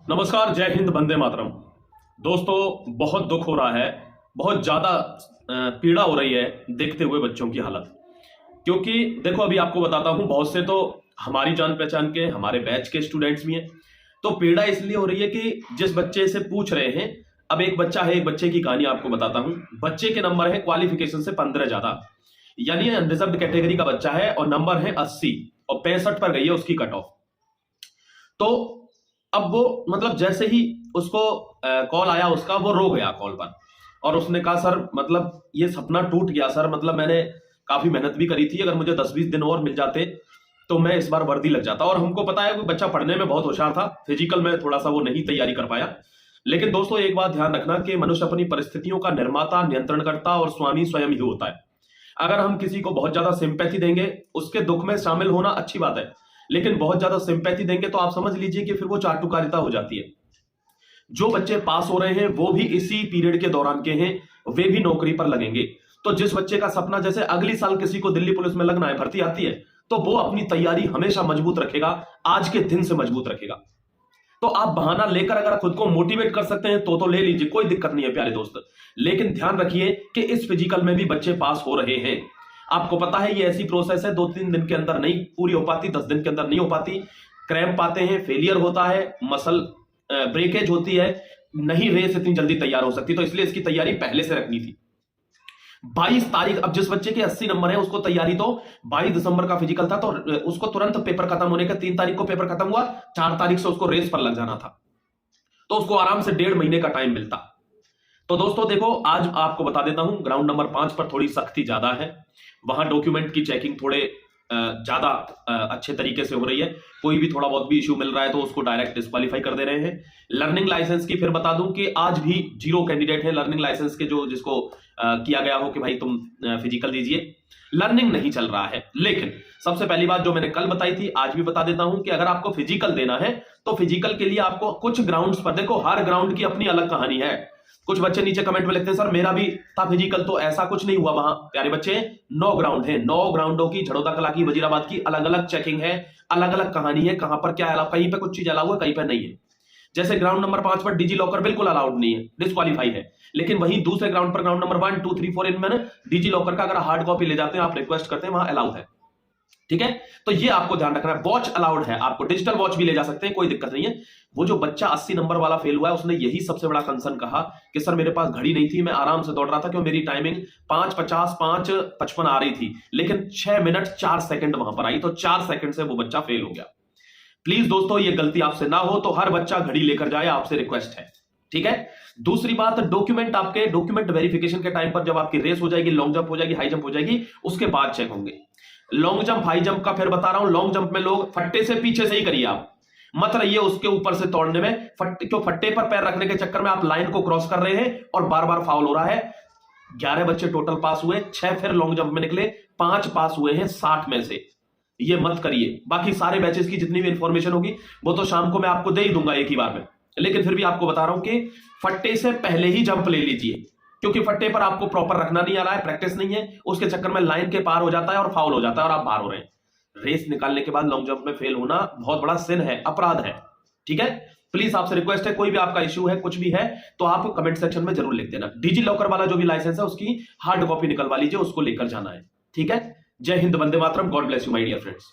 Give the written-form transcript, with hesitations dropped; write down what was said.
नमस्कार, जय हिंद, वंदे मातरम। दोस्तों, बहुत दुख हो रहा है, बहुत ज़्यादा पीड़ा हो रही है देखते हुए बच्चों की हालत। क्योंकि देखो, अभी आपको बताता हूँ, बहुत से तो हमारी जान पहचान के हमारे बैच के स्टूडेंट्स भी हैं। तो पीड़ा इसलिए हो रही है कि जिस बच्चे से पूछ रहे हैं, अब एक बच्चा है, एक बच्चे की कहानी आपको बताता हूँ। बच्चे के नंबर है क्वालिफिकेशन से 15 ज़्यादा, यानी अनरिजर्व्ड कैटेगरी का बच्चा है और नंबर है 80 और 65 पर गई है उसकी कट ऑफ। तो अब वो मतलब जैसे ही उसको कॉल आया उसका, वो रो गया कॉल पर और उसने कहा, सर मतलब ये सपना टूट गया सर, मतलब मैंने काफी मेहनत भी करी थी, अगर मुझे 10-20 दिन और मिल जाते तो मैं इस बार वर्दी लग जाता। और हमको पता है कि बच्चा पढ़ने में बहुत होशियार था, फिजिकल में थोड़ा सा वो नहीं तैयारी कर पाया। लेकिन दोस्तों, एक बात ध्यान रखना कि मनुष्य अपनी परिस्थितियों का निर्माता, नियंत्रणकर्ता और स्वामी स्वयं ही होता है। अगर हम किसी को बहुत ज्यादा सिंपैथी देंगे, उसके दुख में शामिल होना अच्छी बात है, लेकिन बहुत ज्यादा सिंपैथी देंगे तो आप समझ लीजिए कि फिर वो चाटुकारिता हो जाती है। जो बच्चे पास हो रहे हैं वो भी इसी पीरियड के दौरान के हैं, वे भी नौकरी पर लगेंगे। तो जिस बच्चे का सपना जैसे अगली साल किसी को दिल्ली पुलिस में लगना है, भर्ती आती है, तो वो अपनी तैयारी हमेशा मजबूत रखेगा, आज के दिन से मजबूत रखेगा। तो आप बहाना लेकर अगर खुद को मोटिवेट कर सकते हैं तो ले लीजिए, कोई दिक्कत नहीं है प्यारे दोस्त। लेकिन ध्यान रखिए कि इस फिजिकल में भी बच्चे पास हो रहे हैं। आपको पता है ये ऐसी प्रोसेस है, 2-3 दिन के अंदर नहीं पूरी हो पाती, 10 दिन के अंदर नहीं हो पाती। क्रैम्प आते हैं, फेलियर होता है, मसल ब्रेकेज होती है, नहीं रेस इतनी जल्दी तैयार हो सकती। तो इसलिए इसकी तैयारी पहले से रखनी थी। 22 तारीख, अब जिस बच्चे के 80 नंबर है उसको तैयारी तो 22 दिसंबर का फिजिकल था, तो उसको तुरंत पेपर खत्म होने का, 3 तारीख को पेपर खत्म हुआ, 4 तारीख से उसको रेस पर लग जाना था, तो उसको आराम से 1.5 महीने का टाइम मिलता। तो दोस्तों देखो, आज आपको बता देता हूं, ग्राउंड नंबर 5 पर थोड़ी सख्ती ज्यादा है। वहां डॉक्यूमेंट की चेकिंग थोड़े ज्यादा अच्छे तरीके से हो रही है। कोई भी थोड़ा बहुत भी इश्यू मिल रहा है तो उसको डायरेक्ट डिस्क्वालीफाई कर दे रहे हैं। लर्निंग लाइसेंस की फिर बता दूं कि आज भी 0 कैंडिडेट है लर्निंग लाइसेंस के, जो जिसको किया गया हो कि भाई तुम फिजिकल दीजिए। लर्निंग नहीं चल रहा है। लेकिन सबसे पहली बात जो मैंने कल बताई थी, आज भी बता देता हूं कि अगर आपको फिजिकल देना है तो फिजिकल के लिए आपको कुछ ग्राउंड्स पर, देखो हर ग्राउंड की अपनी अलग कहानी है। कुछ बच्चे नीचे कमेंट में लिखते हैं, सर मेरा भी था फिजिकल, तो ऐसा कुछ नहीं हुआ। वहां प्यारे बच्चे 9 ग्राउंड है, 9 ग्राउंडों की, झड़ौदा कला की, वजीराबाद की अलग अलग चेकिंग है, अलग अलग कहानी है, कहां पर क्या अलाउ, कहीं पे कुछ चीज अलाउ है, कहीं पर नहीं है। जैसे ग्राउंड नंबर 5 पर डिजी लॉकर बिल्कुल अलाउड नहीं है, डिस्क्वालीफाई है। लेकिन वहीं दूसरे ग्राउंड पर, ग्राउंड नंबर 1, 2, 3, 4 इनमें डिजी लॉकर का अगर हार्ड कॉपी ले जाते हैं, आप रिक्वेस्ट करते हैं, वहां अलाउ है। ठीक है, तो ये आपको ध्यान रखना है। वॉच अलाउड है, आपको डिजिटल वॉच भी ले जा सकते हैं, कोई दिक्कत नहीं है। वो जो बच्चा 80 नंबर वाला फेल हुआ है, उसने यही सबसे बड़ा कंसर्न कहा कि सर मेरे पास घड़ी नहीं थी, मैं आराम से दौड़ रहा था, क्यों मेरी टाइमिंग 5:50, 5:55 आ रही थी, लेकिन 6 मिनट 4 सेकंड वहां पर आई, तो 4 सेकंड से वो बच्चा फेल हो गया। प्लीज दोस्तों, ये गलती आपसे ना हो, तो हर बच्चा घड़ी लेकर जाए, आपसे रिक्वेस्ट है। ठीक है, दूसरी बात, डॉक्यूमेंट आपके, डॉक्यूमेंट वेरिफिकेशन के टाइम पर जब आपकी रेस हो जाएगी, लॉन्ग जंप हो जाएगी, हाई जंप हो जाएगी, उसके बाद चेक होंगे। लॉन्ग जंप, हाई जंप का फिर बता रहा हूं, लॉन्ग जंप में लोग फट्टे से पीछे से ही करिए, आप मत रहिए उसके ऊपर से तोड़ने में। फट्टे पर पैर रखने के चक्कर में आप लाइन को क्रॉस कर रहे हैं और बार बार फाउल हो रहा है। 11 बच्चे टोटल पास हुए, 6 फिर लॉन्ग जंप में निकले, 5 पास हुए हैं 60 में से। ये मत करिए। बाकी सारे बैचेस की जितनी भी इंफॉर्मेशन होगी वो तो शाम को मैं आपको दे ही दूंगा एक ही बार में, लेकिन फिर भी आपको बता रहा हूं कि फट्टे से पहले ही जंप ले लीजिए, क्योंकि फट्टे पर आपको प्रॉपर रखना नहीं आ रहा है, प्रैक्टिस नहीं है, उसके चक्कर में लाइन के पार हो जाता है और फाउल हो जाता है और आप बाहर हो रहे हैं। रेस निकालने के बाद लॉन्ग जंप में फेल होना बहुत बड़ा सिन है, अपराध है। ठीक है, प्लीज आपसे रिक्वेस्ट है, कोई भी आपका इश्यू है, कुछ भी है, तो आप कमेंट सेक्शन में जरूर लिख देना। डिजी लॉकर वाला जो भी लाइसेंस है उसकी हार्ड कॉपी निकलवा लीजिए, उसको लेकर जाना है। ठीक है, जय हिंद, वंदे मातरम, God bless you my dear friends.